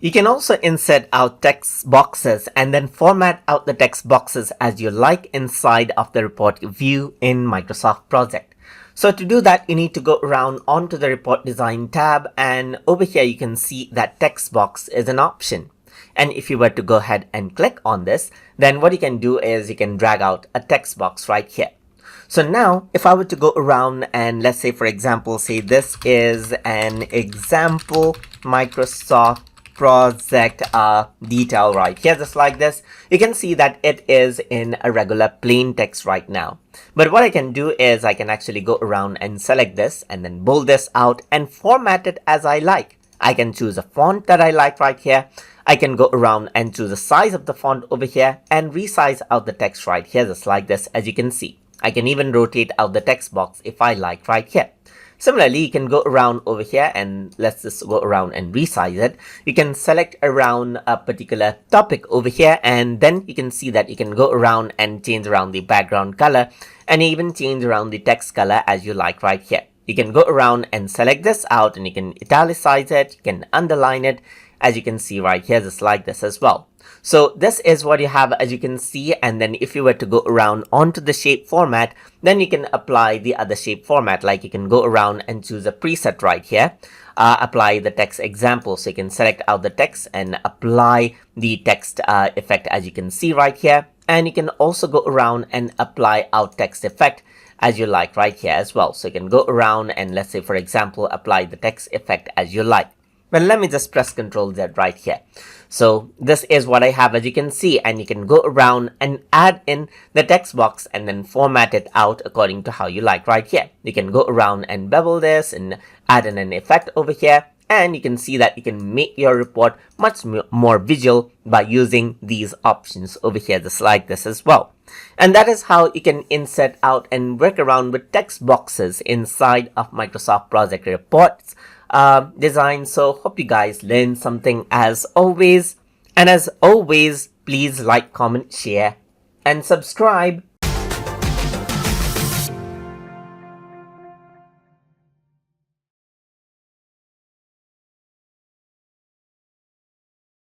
You can also insert out text boxes and then format out the text boxes as you like inside of the report view in Microsoft Project. So to do that, you need to go around onto the report design tab, and over here you can see that text box is an option. And if you were to go ahead and click on this, then what you can do is you can drag out a text box right here. So now if I were to go around and let's say, for example, say this is an example Microsoft project detail right here, just like this, you can see that it is in a regular plain text right now. But what I can do is I can actually go around and select this and then bold this out and format it as I like. I can choose a font that I like right here. I can go around and choose the size of the font over here and resize out the text right here, just like this, as you can see. I can even rotate out the text box if I like right here. Similarly, you can go around over here and let's just go around and resize it. You can select around a particular topic over here, and then you can see that you can go around and change around the background color and even change around the text color as you like right here. You can go around and select this out and you can italicize it, you can underline it, as you can see right here, just like this as well. So this is what you have, as you can see. And then if you were to go around onto the shape format, then you can apply the other shape format. Like you can go around and choose a preset right here, apply the text example. So you can select out the text and apply the text effect, as you can see right here. And you can also go around and apply out text effect as you like right here as well. So you can go around and let's say, for example, apply the text effect as you like. Well, let me just press Ctrl Z right here. So this is what I have, as you can see, and you can go around and add in the text box and then format it out according to how you like right here. You can go around and bevel this and add in an effect over here, and you can see that you can make your report much more visual by using these options over here, just like this as well. And that is how you can insert out and work around with text boxes inside of Microsoft Project Reports design. So hope you guys learned something as always. And as always, please like, comment, share, and subscribe.